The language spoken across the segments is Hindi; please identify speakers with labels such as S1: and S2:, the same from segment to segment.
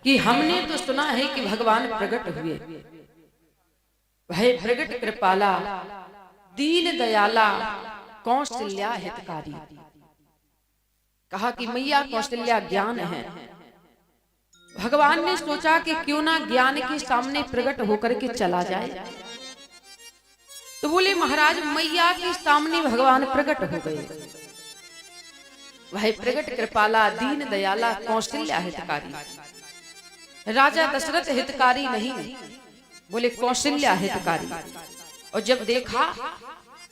S1: कि हमने तो सुना है कि भगवान प्रकट हुए, वह प्रकट कृपाला दीन दयाला कौशल्या हितकारी। कहा कि मैया कौशल्या ज्ञान है। भगवान ने सोचा कि क्यों ना ज्ञान के सामने प्रकट होकर के चला जाए। तो बोले महाराज मैया के सामने भगवान प्रकट हो गए। वह प्रकट कृपाला दीन दयाला कौशल्या हितकारी। राजा दशरथ हितकारी नहीं, बोले कौशल्या हितकारी। और जब देखा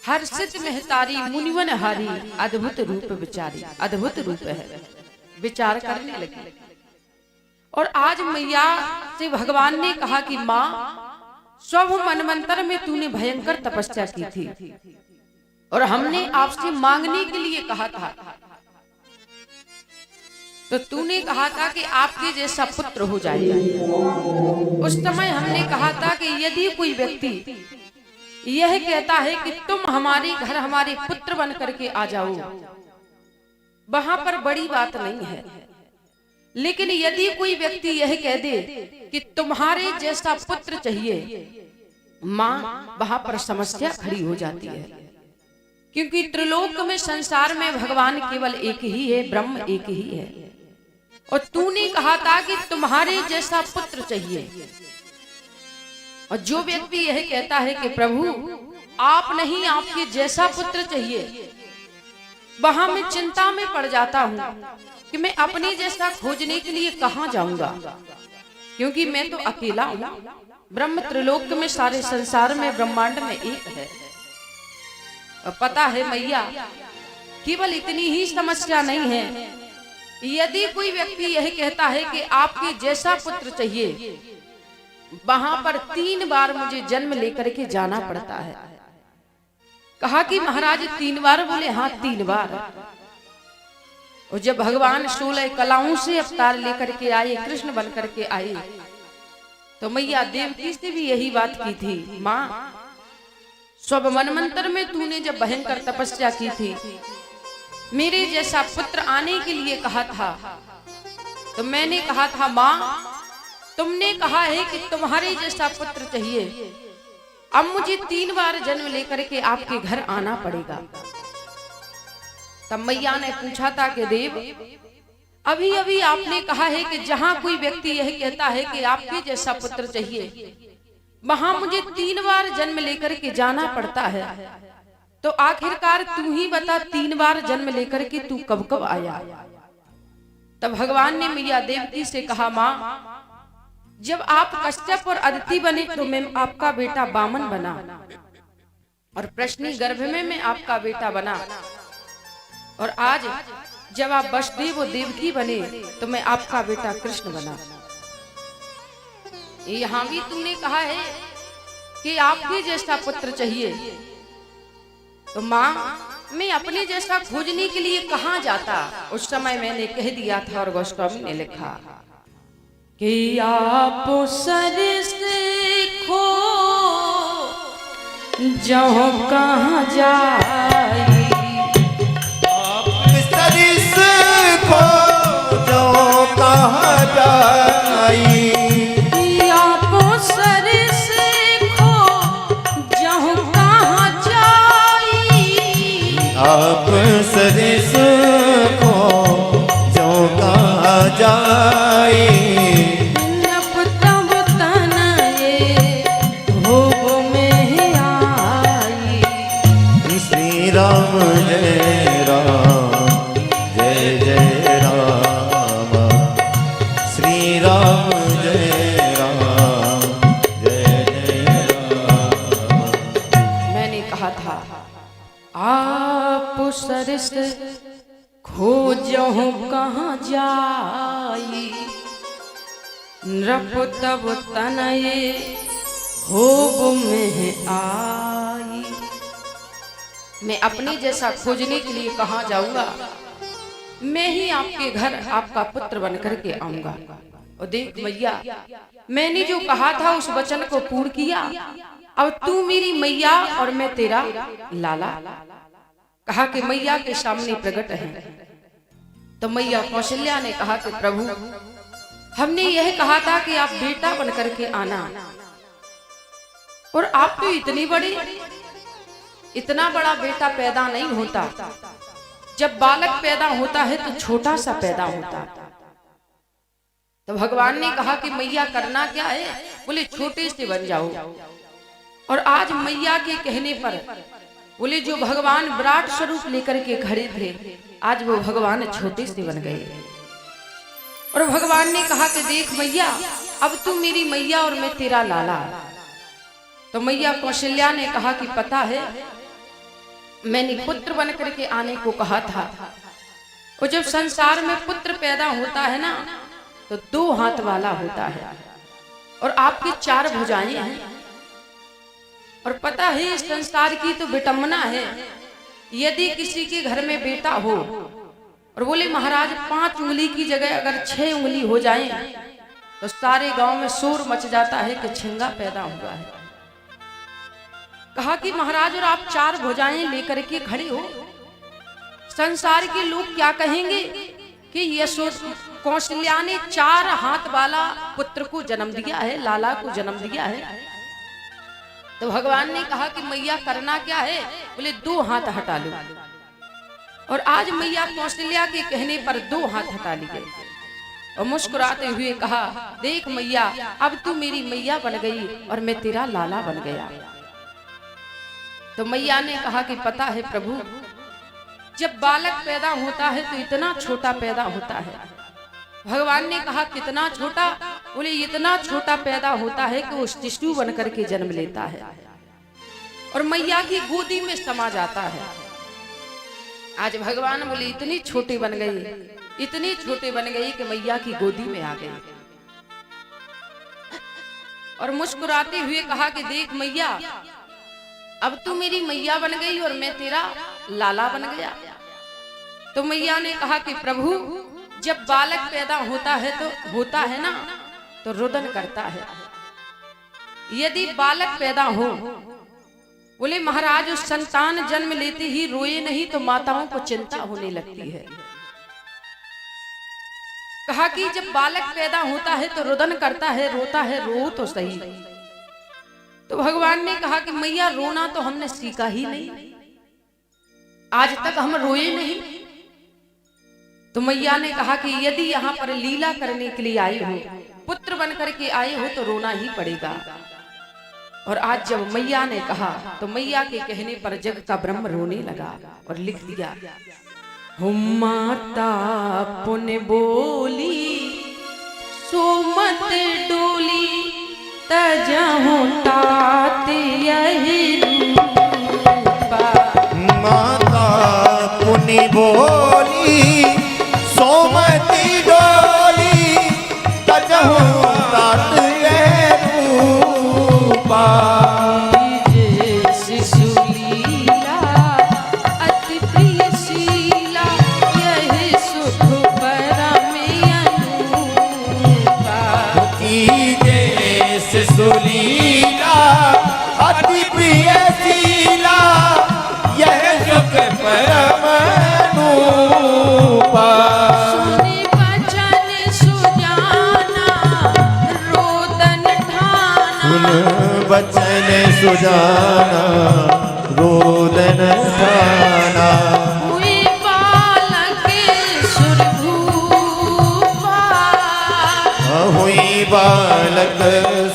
S1: हर्षित महतारी मुनिवन हारी अद्भुत रूप विचारी। अद्भुत रूप है, विचार करने लगी। और आज मैया से भगवान ने कहा कि माँ स्व मनवंतर में तूने भयंकर तपस्या की थी और हमने आपसे मांगने के लिए कहा था, तो तूने कहा था कि आपके जैसा पुत्र हो जाएगा। उस समय हमने कहा था कि यदि कोई व्यक्ति यह कहता है कि तुम हमारे घर हमारे पुत्र बन करके आ जाओ, वहां पर बड़ी बात नहीं है। लेकिन यदि कोई व्यक्ति यह कह दे कि तुम्हारे जैसा पुत्र चाहिए, माँ वहां पर समस्या खड़ी हो जाती है। क्योंकि त्रिलोक में संसार में भगवान केवल एक ही है, ब्रह्म एक ही है। और तूने कहा था कि तुम्हारे जैसा पुत्र चाहिए। और जो व्यक्ति यह कहता है कि प्रभु आप नहीं आपके जैसा पुत्र चाहिए, वहां मैं चिंता में पड़ जाता हूं कि मैं अपने जैसा खोजने के लिए कहां जाऊंगा, क्योंकि मैं तो अकेला हूं। ब्रह्म त्रिलोक में सारे संसार में ब्रह्मांड में एक है। और पता है मैया केवल इतनी ही समस्या नहीं है। यदि कोई व्यक्ति यह कहता है कि आपके जैसा पुत्र चाहिए, वहां पर 3 बार मुझे जन्म लेकर के जाना पड़ता है। कहा कि महाराज 3 बार? बोले हाँ 3 बार। और जब भगवान 16 कलाओं से अवतार लेकर के आए, कृष्ण बन करके आए, तो मैया देवकी से भी यही बात की थी, माँ स्व मनवंतर में तूने जब भयंकर तपस्या की थी, मेरे जैसा पुत्र आने के लिए कहा था, तो मैंने कहा था माँ तुमने कहा है कि तुम्हारे जैसा पुत्र चाहिए, अब मुझे 3 बार जन्म लेकर के आपके घर आना पड़ेगा। तब मैया ने पूछा था कि देव अभी अभी आपने कहा है कि जहां कोई व्यक्ति यह कहता है कि आपके जैसा पुत्र चाहिए, वहां मुझे 3 बार जन्म लेकर के जाना पड़ता है, तो आखिरकार तू ही बता 3 बार जन्म लेकर के तू कब कब आया? तब भगवान ने मैया देवकी से कहा माँ जब आप कश्यप और अदिति बने तो मैं आपका बेटा वामन बना, और प्रश्नी गर्भ में मैं आपका बेटा बना, और आज जब आप वसुदेव और देवकी बने तो मैं आपका बेटा कृष्ण बना। यहाँ भी तुमने कहा है कि आपके जैसा पुत्र चाहिए, तो माँ मैं अपने जैसा खोजने के लिए कहाँ जाता? उस समय मैंने कह दिया था, और गोस्वामी ने लिखा कि आप सर से खो जाओ कहाँ जाई,
S2: आप सर से खो जाओ कहाँ जाई,
S1: आप सर से खो जाओ कहाँ जाई,
S2: आप सर से खो जाओ कहाँ जाई, राम जय राम जय जय राम, श्री राम जय राम जय जय राम।
S1: मैंने कहा था आप सरस खोजो कहाँ जाई, नृप तब तनये होब में आई। मैं अपने जैसा खोजने के लिए कहाँ जाऊंगा? मैं ही आपके घर आपका पुत्र बन करके आऊंगा। और देख मैया मैंने जो कहा था उस वचन को पूर्ण किया, अब तू मेरी मैया और मैं तेरा लाला। कहा कि मैया के सामने प्रकट है। तो मैया कौशल्या ने कहा कि प्रभु हमने यह कहा था कि आप बेटा बन करके आना, और आप तो इतना बड़ा बेटा पैदा नहीं होता। जब बालक पैदा होता है तो छोटा सा पैदा होता। तो भगवान ने कहा कि मैया करना क्या है, बोले छोटे से बन जाओ। और आज मैया के कहने पर बोले जो भगवान विराट स्वरूप लेकर के खड़े थे, आज वो भगवान छोटे से बन गए। और भगवान ने कहा कि देख मैया, अब तू मेरी मैया और मैं तेरा लाला। तो मैया कौशल्या ने कहा कि पता है, मैंने पुत्र बन करके आने को कहा था। और जब संसार में पुत्र पैदा होता है ना, तो 2 हाथ वाला होता है, और आपकी 4 भुजाएं हैं। और पता है इस संसार की तो विटम्बना है, यदि किसी के घर में बेटा हो और बोले महाराज 5 उंगली की जगह अगर 6 उंगली हो जाए तो सारे गांव में शोर मच जाता है कि छिंगा पैदा हुआ है। कहा कि महाराज और आप 4 भुजाएं लेकर के खड़े हो, संसार के लोग क्या कहेंगे कि कौशल्या ने 4 हाथ वाला पुत्र को जन्म दिया है, लाला को जन्म दिया है। तो भगवान ने कहा कि मैया करना क्या है, बोले 2 हाथ हटा लो। और आज मैया कौशल्या के कहने पर 2 हाथ हटा लिए और मुस्कुराते हुए कहा, देख मैया, अब तू मेरी मैया बन गई और मैं तेरा लाला बन गया। तो मैया ने कहा कि पता है प्रभु, जब बालक पैदा होता है तो इतना छोटा पैदा होता है। भगवान ने कहा कितना छोटा, बोले इतना छोटा पैदा होता है कि वो शिशु बन करके जन्म लेता है और मैया की गोदी में समा जाता है। आज भगवान बोले इतनी छोटी बन गई, इतनी छोटी बन गई कि मैया की गोदी में आ गई। और मुस्कुराते हुए कहा कि देख मैया, अब तू मेरी मैया बन गई और मैं तेरा लाला बन गया। तो मैया ने कहा कि प्रभु, जब बालक पैदा होता है ना, तो रुदन करता है। यदि बालक पैदा हो, बोले महाराज उस संतान जन्म लेते ही रोए नहीं तो माताओं को चिंता होने लगती है। कहा कि जब बालक पैदा होता है तो रुदन करता है, रोता है, रो तो सही। तो भगवान ने कहा कि मैया रोना तो हमने सीखा ही नहीं, आज तक हम रोए नहीं। तो मैया ने कहा कि यदि यहाँ पर लीला करने के लिए आए हो, पुत्र बन करके आए हो, तो रोना ही पड़ेगा। और आज जब मैया ने कहा तो मैया के कहने पर जग का ब्रह्म रोने लगा और लिख दिया, हो माता पुण्य बोली सोमत डोली तजहु तात यही रूपा।
S2: माता पुण्य बोली सोमती डोली तजहु तात यही रूपा।
S1: शिशु लीला अति प्रिय शीला, यही सुख परम अनुपा।
S2: शिशु लीला अति प्रिय शीला, यह सुख परम अनुपा।
S1: सुनि वचन सुजाना रोदन ठाना,
S2: सुन वचन सुजाना रोदन ठाना।
S1: हुई बालक सुरभूपा,
S2: हुई बालक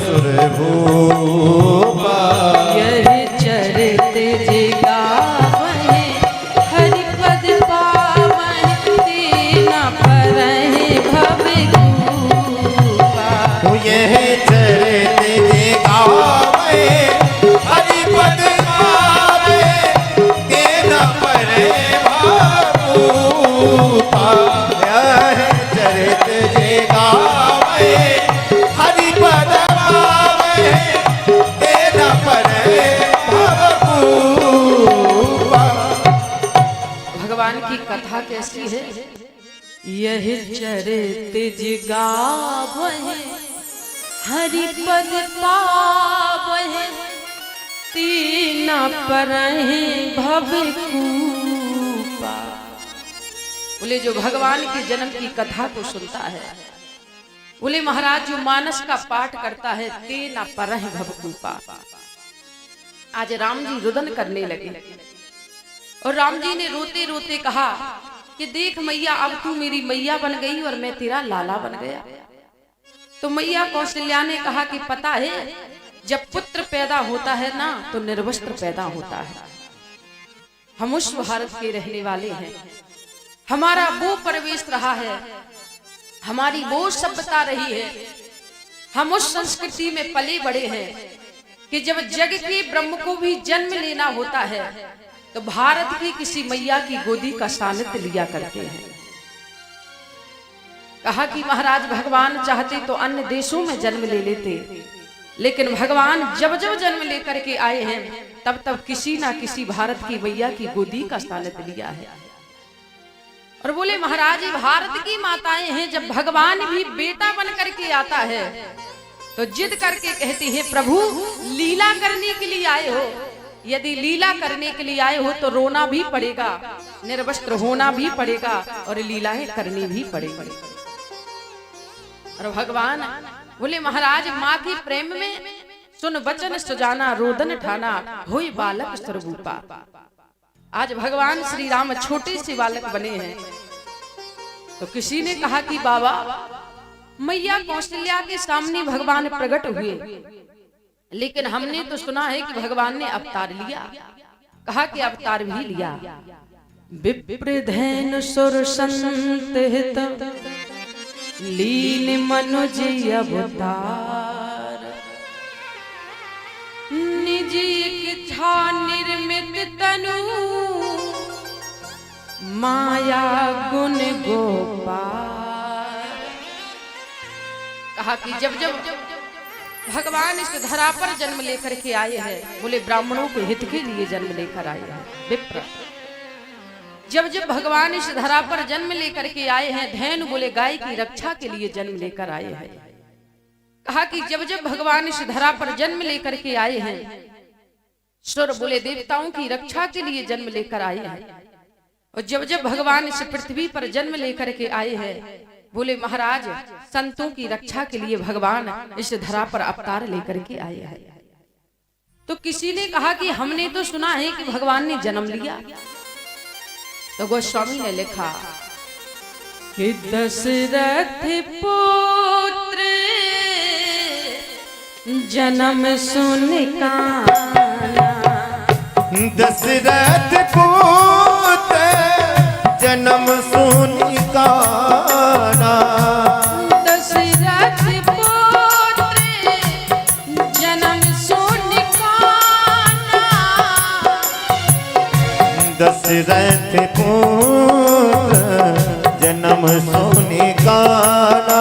S2: सुरभूपा।
S1: यही चरित जिगावहि हरिपद पावहि, दीना परहि भव कूपा।
S2: यह चरित गावे हरिपद गावे, तेना परे भावूपा। यह चरित गावे हरिपद गावे, तेना परे भावूपा।
S1: भगवान की कथा कैसी है, यह चरित जिगावहि हरिपद पावहि, तीना परहि भव कूपा। बोले जो भगवान के जन्म की कथा को सुनता है बोले महाराज जो मानस का पाठ करता है ते न परह भवकूपा। आज राम जी रुदन करने लगे और राम जी ने रोते रोते कहा कि देख मैया अब तू मेरी मैया बन गई और मैं तेरा लाला बन गया। तो मैया कौशल्या ने कहा कि पता है जब पुत्र पैदा होता है ना तो निर्वस्त्र पैदा होता है। हम उस भारत के रहने वाले हैं, हमारा वो प्रवेश रहा है, हमारी वो सभ्यता रही है, हम उस संस्कृति में पले बड़े हैं कि जब जग के ब्रह्म को भी जन्म लेना होता है तो भारत की किसी मैया की गोदी का सानिध्य लिया करते हैं। कहा कि महाराज भगवान चाहते तो अन्य देशों में जन्म ले लेते, लेकिन भगवान जब जब जन्म लेकर के आए हैं तब तब किसी ना किसी भारत की मैया की गोदी का सानिध्य लिया है। और बोले महाराज भारत की माताएं हैं, जब भगवान भी बेटा बन करके आता है तो जिद करके कहते हैं प्रभु लीला करने के लिए आए हो, यदि लीला करने के लिए आए हो तो रोना भी पड़ेगा, निर्वस्त्र होना भी पड़ेगा और लीलाएं करनी भी पड़ेगी। और भगवान बोले महाराज माँ की प्रेम में सुन वचन सुजाना रोदन ठाना होई बालक स्वरूपा। आज भगवान श्री राम छोटे से बालक बने हैं। तो किसी ने कहा कि बाबा मैया कौशल्या के सामने भगवान प्रकट हुए, लेकिन हमने तो सुना है कि भगवान ने अवतार लिया। कहा कि अवतार भी लिया। विप्रधेन सुर संत हित लीन मनुज अवतार, निज इच्छा निर्मित तनु माया गुण गोपाल। कहा कि जब जब भगवान इस धरा पर जन्म लेकर के आए हैं, बोले ब्राह्मणों के हित के लिए जन्म लेकर आए हैं। विप्र जब जब भगवान इस धरा पर जन्म लेकर के आए हैं, धैनु बोले गाय की रक्षा के लिए जन्म लेकर आए हैं। कहा कि जब जब भगवान इस धरा पर जन्म लेकर के आए हैं, सुर बोले देवताओं की रक्षा के लिए जन्म लेकर आए हैं। और जब जब भगवान इस पृथ्वी पर जन्म लेकर के आए हैं, बोले महाराज संतों की रक्षा के लिए भगवान इस धरा पर अवतार लेकर के आए हैं। तो किसी ने कहा कि हमने तो सुना है कि भगवान ने जन्म लिया। तो गोस्वामी ने लिखा कि दशरथ पुत्र जन्म सुन काना,
S2: दशरथ पुत्र जन्म सुन काना,
S1: दशरथ पुत्र जन्म सुन काना,
S2: दशरथ पुत्र जन्म सुन काना,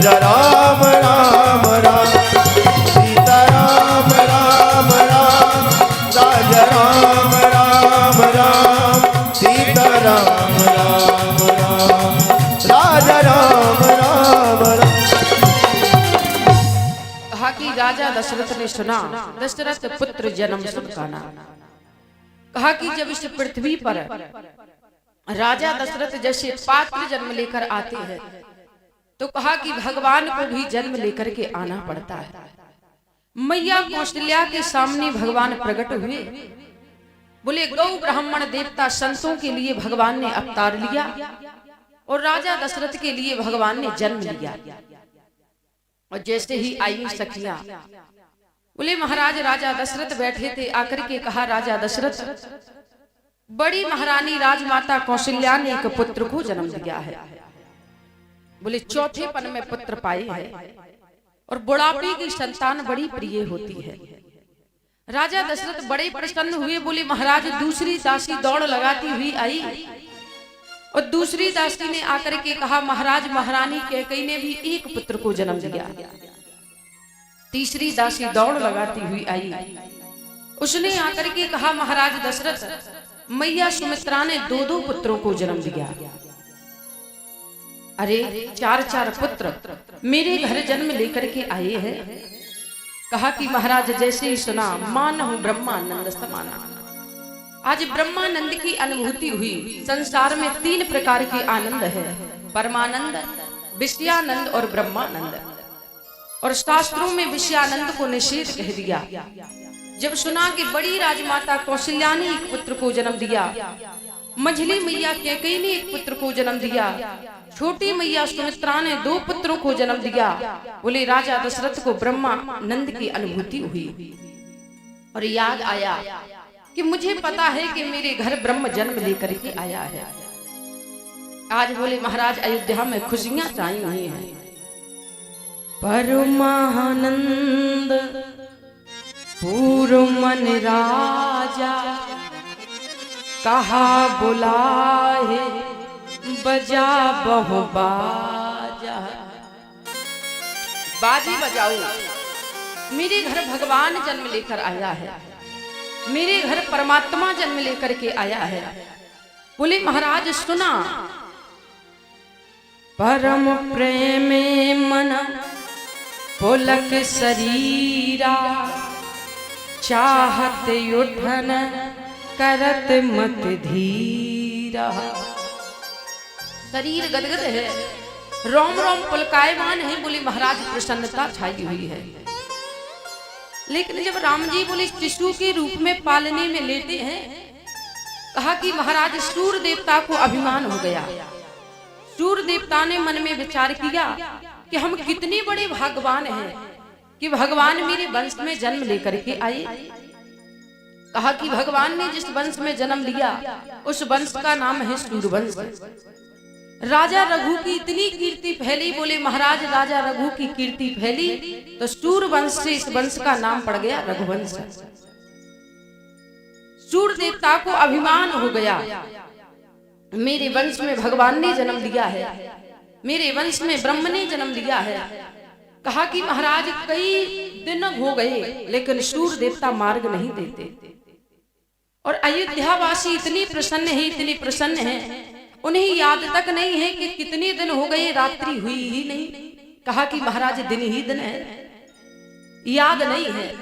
S2: राम राम राम सीता राम राम राम, राजा राम राम राम सीता राम राम राम, राजा राम राम राम।
S1: कहा कि राजा दशरथ ने सुना दशरथ पुत्र जन्म सुन काना। कहा कि जब इस पृथ्वी पर राजा दशरथ जैसे पात्र जन्म लेकर आते हैं तो कहा कि भगवान को भी जन्म लेकर के आना पड़ता है। मैया कौशल्या के सामने भगवान प्रकट हुए। बोले गौ ब्राह्मण देवता संतों के लिए भगवान ने अवतार लिया और राजा दशरथ के लिए भगवान ने जन्म लिया। और जैसे ही आई सखिया, बोले महाराज राजा दशरथ बैठे थे, आकर के कहा राजा दशरथ बड़ी महारानी राजमाता कौशल्या ने एक पुत्र को जन्म दिया है। बोले चौथेपन में पुत्र पाए है और बुढ़ापे की संतान बड़ी प्रिय होती है। राजा दशरथ बड़े प्रसन्न हुए। बोले महाराज दूसरी दासी दौड़ लगाती हुई आई और दूसरी दासी ने आकर के कहा महाराज महारानी कैकेयी ने भी एक पुत्र को जन्म दिया। तीसरी दासी दौड़ लगाती हुई आई, उसने आकर के कहा महाराज दशरथ मैया सुमित्रा ने दो दो पुत्रों को जन्म दिया। अरे चार चार पुत्र मेरे घर जन्म लेकर के आए हैं। कहा कि महाराज जैसे ही सुना मानहु ब्रह्मानंद समाना। आज ब्रह्मानंद की अनुभूति हुई। संसार में तीन प्रकार के आनंद है, परमानंद, विषयानंद और ब्रह्मानंद। और शास्त्रों में विषयानंद को निषेध कह दिया। जब सुना कि बड़ी राजमाता कौशल्या ने एक पुत्र को जन्म दिया, मझली मैया कैकेयी ने एक पुत्र को जन्म दिया, छोटी मैया सुमित्रा ने दो पुत्रों को जन्म दिया, बोले राजा दशरथ को ब्रह्मानंद की अनुभूति हुई। और याद आया कि मुझे पता है कि मेरे घर ब्रह्म जन्म लेकर के आया है। आज बोले महाराज अयोध्या में खुशियां छाई हुई हैं। परमानंद पूर्व मन राजा कहा बुलाए बजा बहु बाजा। बाजी बजाओ, मेरे घर भगवान जन्म लेकर आया है, मेरे घर परमात्मा जन्म लेकर के आया है। बोले महाराज सुना परम प्रेम मन पुलक शरीरा चाहत उठन करत मत धीरा। शरीर गदगद है, रोम रोम पुलकायमान है। बोले महाराज प्रसन्नता छाई हुई है। लेकिन जब राम जी बोले शिशु के रूप में पालने में लेते हैं, कहा कि महाराज सूर्य देवता को अभिमान हो गया। सूर्य देवता ने मन में विचार किया कि हम कितने बड़े भाग्यवान हैं कि भगवान मेरे वंश में जन्म लेकर के आए। कहा कि भगवान ने जिस वंश में जन्म लिया उस वंश का नाम है सूर्यवंश। राजा रघु की इतनी कीर्ति फैली। बोले महाराज राजा रघु की कीर्ति फैली तो सूर्यवंश से इस वंश का नाम पड़ गया रघुवंश। सूर्य देवता को अभिमान हो गया, मेरे वंश में भगवान ने जन्म लिया है, मेरे वंश में ब्रह्म ने जन्म लिया है। कहा कि महाराज कई दिन हो गए लेकिन सूर्य देवता मार्ग नहीं देते। और अयोध्यावासी इतनी प्रसन्न है, इतनी प्रसन्न है, उन्हें याद तक नहीं है कि कितने दिन हो गए, रात्रि हुई ही नहीं। कहा कि महाराज दिन ही दिन है, याद नहीं है।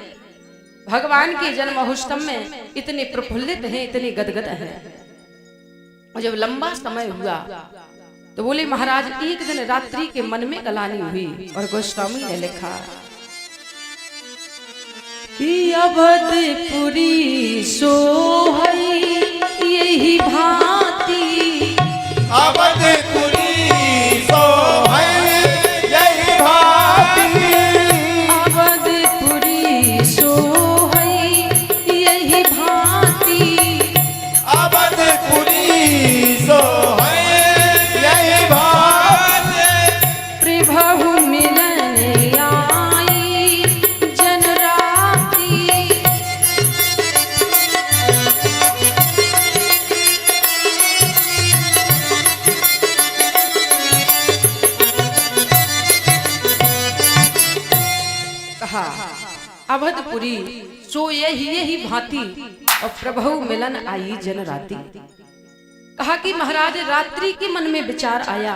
S1: भगवान के जन्म महोत्सव में इतने प्रफुल्लित हैं, इतने गदगद हैं। और जब लंबा समय हुआ तो बोले महाराज एक दिन रात्रि के मन में गलानी हुई। और गोस्वामी ने लिखा कि अवधपुरी सोहई यही भांति,
S2: अवधपुरी सोहई यही भांति,
S1: अवधपुरी सोहई यही भांति,
S2: अवधपुरी सोहई यही भांति,
S1: प्रभु मिलन आई जन राति, अवधपुरी सो यही भांति और प्रभु मिलन आई जन राति। कहा कि महाराज रात्रि के मन में विचार आया